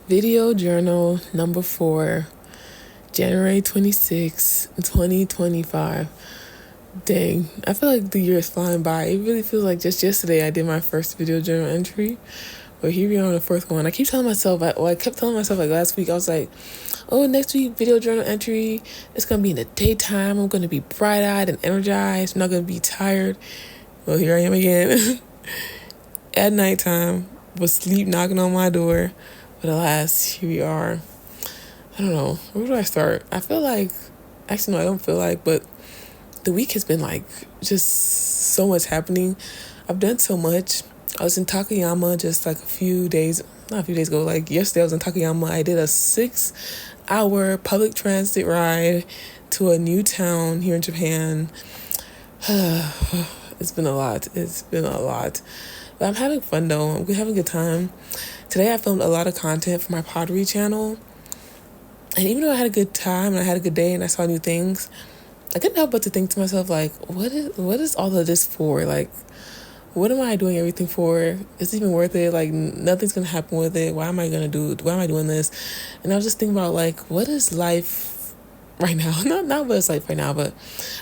Video journal number 4, January 26, 2025. Dang, I feel like the year is flying by. It really feels like just yesterday I did my first video journal entry. But here we are on the fourth one. I keep telling myself, I kept telling myself like last week, I was like, oh, next week video journal entry, it's going to be in the daytime. I'm going to be bright-eyed and energized. I'm not going to be tired. Well, here I am again at nighttime with sleep knocking on my door. But alas, here we are. I don't know. Where do I start? I feel like, actually, no, I don't feel like, but the week has been like just so much happening. I've done so much. I was in Takayama just like not a few days ago, like yesterday I was in Takayama. I did a 6-hour public transit ride to a new town here in Japan. It's been a lot. But I'm having fun though. I'm having a good time. Today I filmed a lot of content for my pottery channel. And even though I had a good time and I had a good day and I saw new things, I couldn't help but to think to myself, like, what is all of this for? Like, what am I doing everything for? Is it even worth it? Like, nothing's going to happen with it. Why am I doing this? And I was just thinking about, like, what is life right now? Not what is life right now, but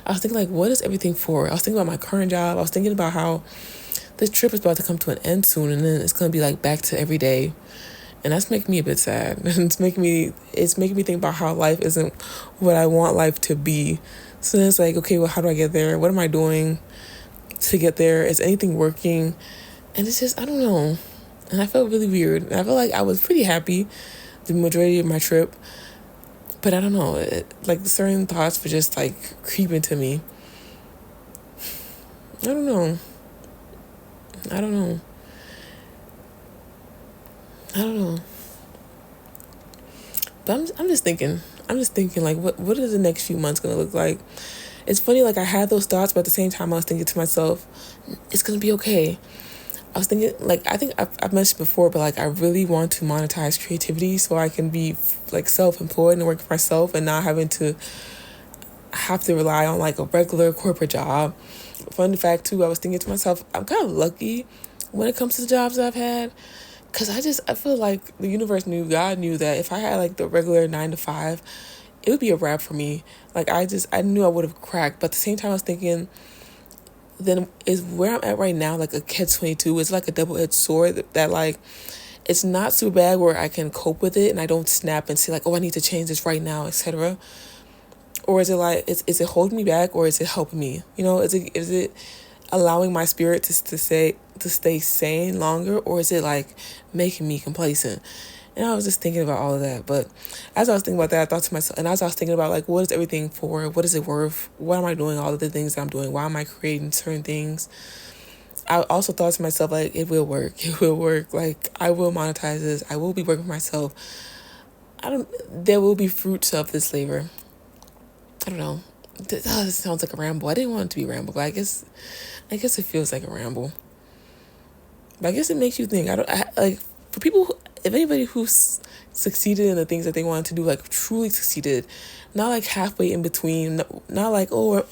I was thinking, like, what is everything for? I was thinking about my current job. I was thinking about how this trip is about to come to an end soon, and then it's going to be, like, back to every day. And that's making me a bit sad. It's making me think about how life isn't what I want life to be. So then it's like, okay, well, how do I get there? What am I doing to get there? Is anything working? And it's just, I don't know. And I felt really weird. And I felt like I was pretty happy the majority of my trip. But I don't know. Like certain thoughts were just like creeping to me. I don't know. But I'm just thinking like what is the next few months gonna look like? It's funny, like I had those thoughts, but at the same time I was thinking to myself, it's gonna be okay. I was thinking, like, I think I've mentioned before, but like I really want to monetize creativity so I can be like self-employed and work for myself and not have to rely on like a regular corporate job. Fun fact too, I was thinking to myself, I'm kind of lucky when it comes to the jobs that I've had. Because I feel like the universe God knew that if I had like the regular 9 to 5, it would be a wrap for me. Like I knew I would have cracked. But at the same time I was thinking, then is where I'm at right now like a catch-22? It's like a double-edged sword that like, it's not super bad where I can cope with it and I don't snap and say like, oh, I need to change this right now, etc. Or is it like, is it holding me back or is it helping me? You know, is it allowing my spirit to stay sane longer, or is it like making me complacent? And I was just thinking about all of that. But as I was thinking about that, I thought to myself, and as I was thinking about like, what is everything for? What is it worth? What am I doing? All of the things that I'm doing. Why am I creating certain things? I also thought to myself, like, it will work. It will work. Like, I will monetize this. I will be working for myself. There will be fruits of this labor. I don't know. This sounds like a ramble. I didn't want it to be a ramble, but I guess it feels like a ramble. But I guess it makes you think. Like for people, if anybody who's succeeded in the things that they wanted to do, like truly succeeded, not like halfway in between, not like, oh,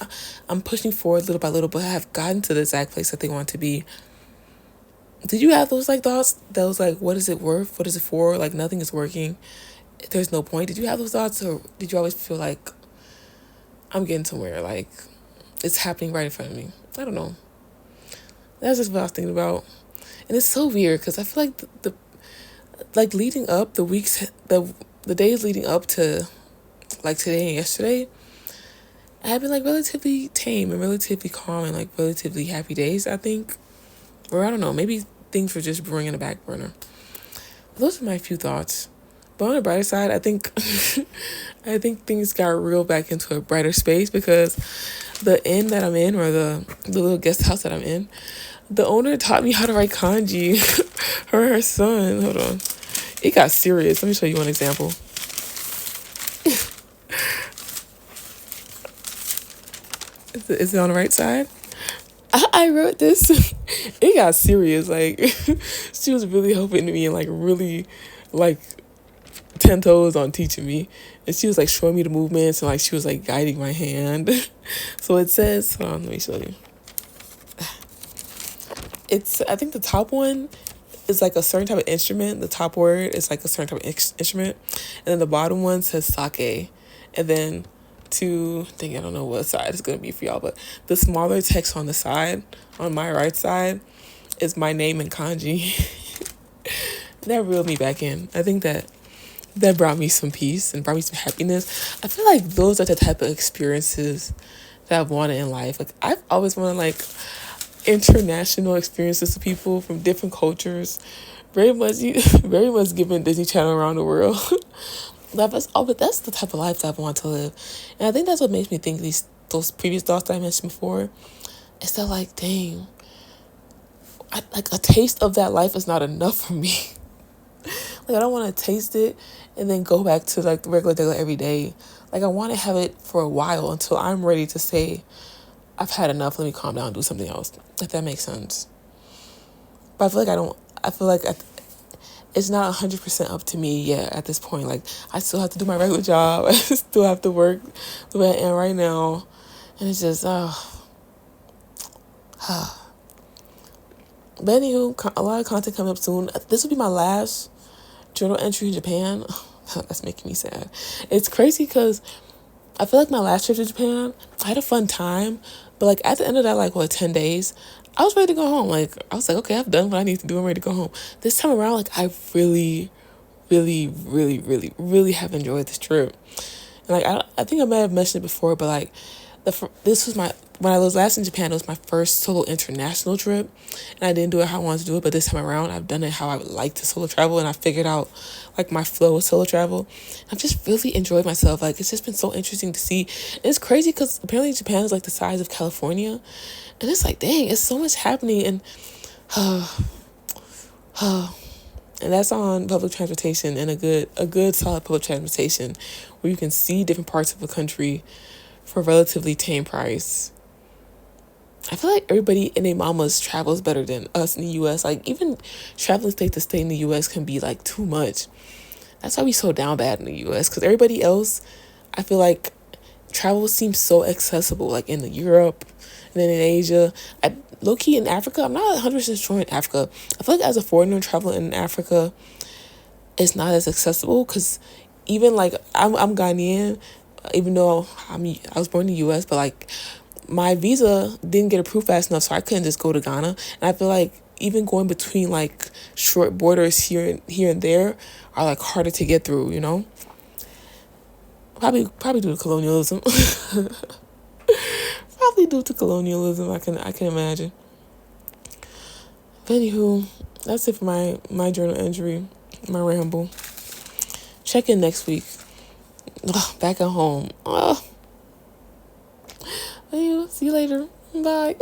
I'm pushing forward little by little, but have gotten to the exact place that they want to be. Did you have those like thoughts that was like, what is it worth? What is it for? Like nothing is working. There's no point. Did you have those thoughts, or did you always feel like I'm getting somewhere? Like it's happening right in front of me. I don't know. That's just what I was thinking about. And it's so weird because I feel like the like leading up the weeks, the days leading up to like today and yesterday, I have been like relatively tame and relatively calm and like relatively happy days, I think. Or I don't know, maybe things were just brewing in the back burner. Those are my few thoughts. But on the brighter side, I think things got real back into a brighter space because the inn that I'm in, or the little guest house that I'm in, the owner taught me how to write kanji. Her son. Hold on. It got serious. Let me show you one example. Is it on the right side? I wrote this. It got serious. Like, she was really helping me and like really like 10 toes on teaching me. And she was like showing me the movements and like she was like guiding my hand. So it says, hold on, let me show you. I think the top one it's like a certain type of instrument. The top word is like a certain type of instrument, and then the bottom one says sake, and then I don't know what side it's gonna be for y'all, but the smaller text on the side, on my right side, is my name in kanji. That reeled me back in. I think that brought me some peace and brought me some happiness. I feel like those are the type of experiences that I've wanted in life. Like I've always wanted like international experiences with people from different cultures. Very much, very much giving Disney Channel around the world. But that's the type of life that I want to live, and I think that's what makes me think those previous thoughts that I mentioned before. Is that like, dang, like a taste of that life is not enough for me. Like I don't want to taste it and then go back to like the regular day every day. Like I want to have it for a while until I'm ready to say, I've had enough. Let me calm down and do something else. If that makes sense. But I feel like I don't. I feel like it's not 100% up to me yet at this point. Like I still have to do my regular job. I still have to work the way I am right now, and it's just But anywho, a lot of content coming up soon. This will be my last journal entry in Japan. That's making me sad. It's crazy because I feel like my last trip to Japan, I had a fun time, but like at the end of that, like 10 days, I was ready to go home. Like I was like, okay, I've done what I need to do. I'm ready to go home. This time around, like I really, really, really, really, really have enjoyed this trip. And like I think I may have mentioned it before, but like this was when I was last in Japan, it was my first solo international trip, and I didn't do it how I wanted to do it, but this time around I've done it how I would like to solo travel, and I figured out like my flow with solo travel. I've just really enjoyed myself. Like it's just been so interesting to see. And it's crazy because apparently Japan is like the size of California, and it's like, dang, it's so much happening. And and that's on public transportation, and a good solid public transportation where you can see different parts of the country for a relatively tame price. I feel like everybody and their mamas travels better than us in the U.S. Like even traveling state to state in the U.S. can be like too much. That's why we so down bad in the U.S. Because everybody else, I feel like travel seems so accessible. Like in Europe and then in Asia. Low key in Africa, I'm not 100% sure in Africa. I feel like as a foreigner traveling in Africa, it's not as accessible because even like I'm Ghanaian, even though I was born in the U.S., but like my visa didn't get approved fast enough, so I couldn't just go to Ghana. And I feel like even going between like short borders here and there are like harder to get through, you know? Probably due to colonialism. Probably due to colonialism, I can imagine. But anywho, that's it for my journal entry, my ramble. Check in next week. Back at home. Anyway, see you later. Bye.